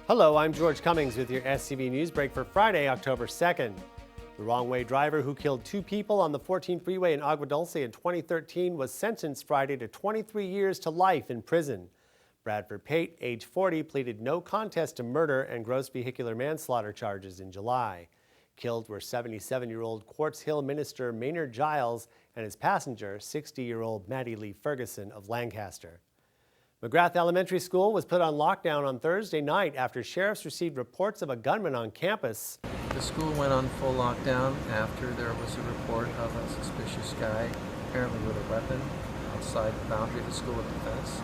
Hello, I'm George Cummings with your SCV NewsBreak for Friday, October 2nd. The wrong-way driver who killed 2 people on the 14 freeway in Agua Dulce in 2013 was sentenced Friday to 23 years to life in prison. Bradford Pate, age 40, pleaded no contest to murder and gross vehicular manslaughter charges in July. Killed were 77-year-old Quartz Hill minister Maynard Giles and his passenger, 60-year-old Maddie Lee Ferguson of Lancaster. McGrath Elementary School was put on lockdown on Thursday night after sheriffs received reports of a gunman on campus. The school went on full lockdown after there was a report of a suspicious guy, apparently with a weapon, outside the boundary of the school at the fence.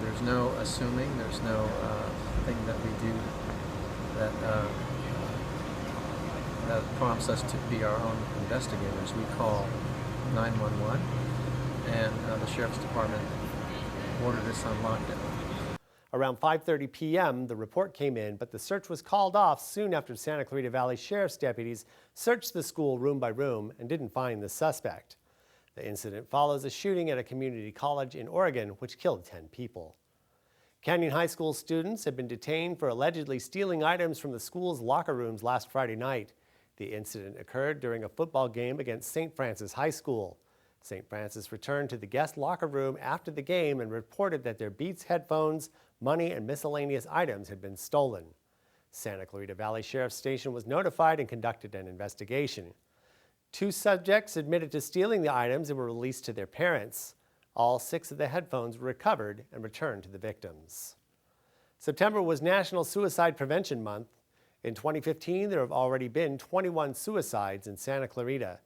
There's no assuming, there's no thing that we do that prompts us to be our own investigators. We call 911 and the Sheriff's Department ordered us on lockdown. Around 5:30 p.m., the report came in, but the search was called off soon after Santa Clarita Valley Sheriff's deputies searched the school room by room and didn't find the suspect. The incident follows a shooting at a community college in Oregon, which killed 10 people. Canyon High School students have been detained for allegedly stealing items from the school's locker rooms last Friday night. The incident occurred during a football game against St. Francis High School. St. Francis returned to the guest locker room after the game and reported that their Beats headphones, money, and miscellaneous items had been stolen. Santa Clarita Valley Sheriff's Station was notified and conducted an investigation. 2 subjects admitted to stealing the items and were released to their parents. All 6 of the headphones were recovered and returned to the victims. September was National Suicide Prevention Month. In 2015, there have already been 21 suicides in Santa Clarita.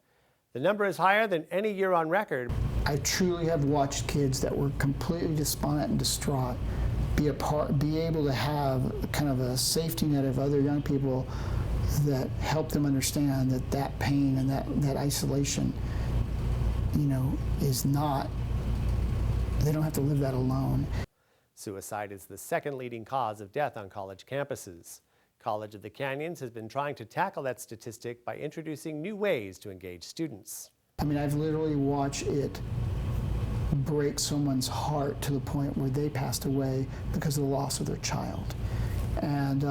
The number is higher than any year on record. I truly have watched kids that were completely despondent and distraught be able to have kind of a safety net of other young people that help them understand that pain and that isolation, is not, they don't have to live that alone. Suicide is the second leading cause of death on college campuses. College of the Canyons has been trying to tackle that statistic by introducing new ways to engage students. I mean, I've literally watched it break someone's heart to the point where they passed away because of the loss of their child. And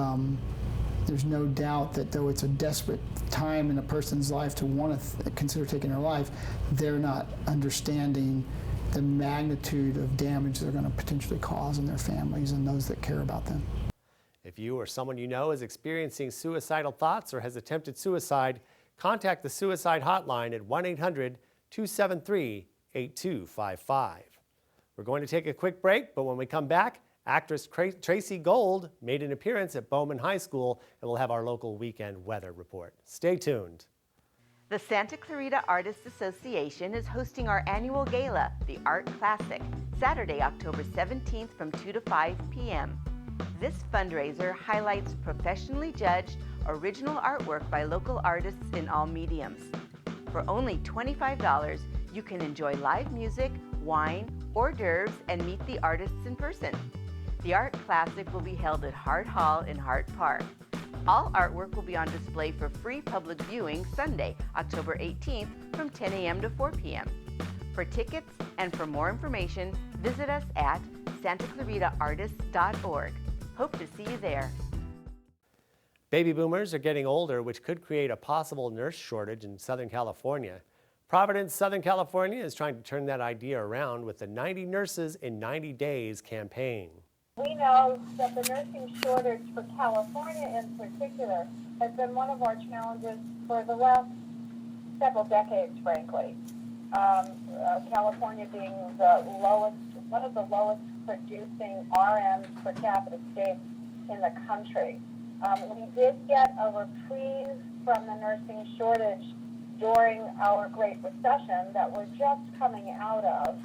there's no doubt that though it's a desperate time in a person's life to want to consider taking their life, they're not understanding the magnitude of damage they're going to potentially cause in their families and those that care about them. If you or someone you know is experiencing suicidal thoughts or has attempted suicide, contact the suicide hotline at 1-800-273-8255. We're going to take a quick break, but when we come back, actress Tracy Gold made an appearance at Bowman High School, and we'll have our local weekend weather report. Stay tuned. The Santa Clarita Artists Association is hosting our annual gala, the Art Classic, Saturday, October 17th from 2 to 5 p.m. This fundraiser highlights professionally judged original artwork by local artists in all mediums. For only $25, you can enjoy live music, wine, hors d'oeuvres, and meet the artists in person. The Art Classic will be held at Hart Hall in Hart Park. All artwork will be on display for free public viewing Sunday, October 18th from 10 a.m. to 4 p.m. For tickets and for more information, visit us at santaclaritaartists.org. Hope to see you there. Baby boomers are getting older, which could create a possible nurse shortage in Southern California. Providence, Southern California is trying to turn that idea around with the 90 Nurses in 90 Days campaign. We know that the nursing shortage for California in particular has been one of our challenges for the last several decades, frankly. California being one of the lowest producing RNs per capita states in the country. We did get a reprieve from the nursing shortage during our Great Recession that we're just coming out of.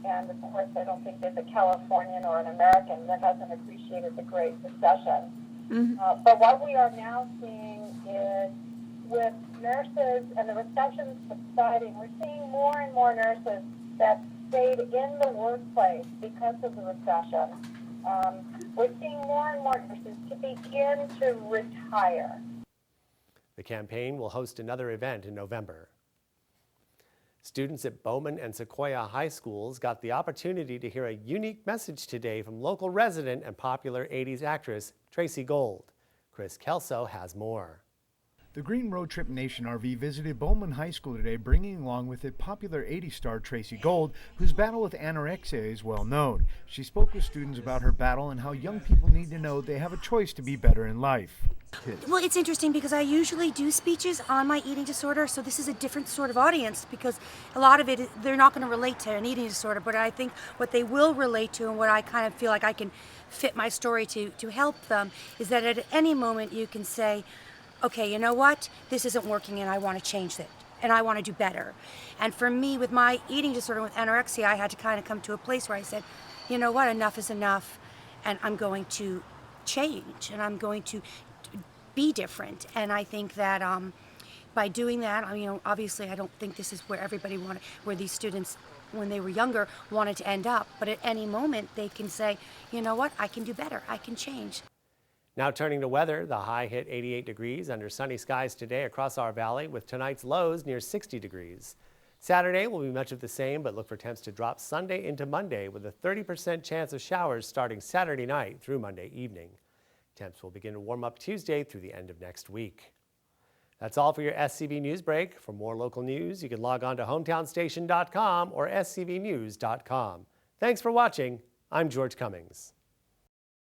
And of course, I don't think there's a Californian or an American that hasn't appreciated the Great Recession. Mm-hmm. But what we are now seeing is with nurses and the recession subsiding, we're seeing more and more nurses that stayed in the workplace because of the recession. We're seeing more and more nurses to begin to retire. The campaign will host another event in November. Students at Bowman and Sequoia High Schools got the opportunity to hear a unique message today from local resident and popular 80s actress Tracy Gold. Chris Kelso has more. The Green Road Trip Nation RV visited Bowman High School today, bringing along with it popular 80s star Tracy Gold, whose battle with anorexia is well known. She spoke with students about her battle and how young people need to know they have a choice to be better in life. Well, it's interesting because I usually do speeches on my eating disorder, so this is a different sort of audience because a lot of it, they're not going to relate to an eating disorder, but I think what they will relate to and what I kind of feel like I can fit my story to help them is that at any moment you can say, okay, you know what, this isn't working and I want to change it and I want to do better. And for me, with my eating disorder, with anorexia, I had to kind of come to a place where I said, you know what, enough is enough and I'm going to change and I'm going to be different. And I think that by doing that, obviously I don't think this is where everybody wanted, where these students when they were younger wanted to end up, but at any moment they can say, you know what, I can do better, I can change. Now turning to weather, the high hit 88 degrees under sunny skies today across our valley with tonight's lows near 60 degrees. Saturday will be much of the same, but look for temps to drop Sunday into Monday with a 30% chance of showers starting Saturday night through Monday evening. Temps will begin to warm up Tuesday through the end of next week. That's all for your SCV News Break. For more local news, you can log on to hometownstation.com or scvnews.com. Thanks for watching. I'm George Cummings.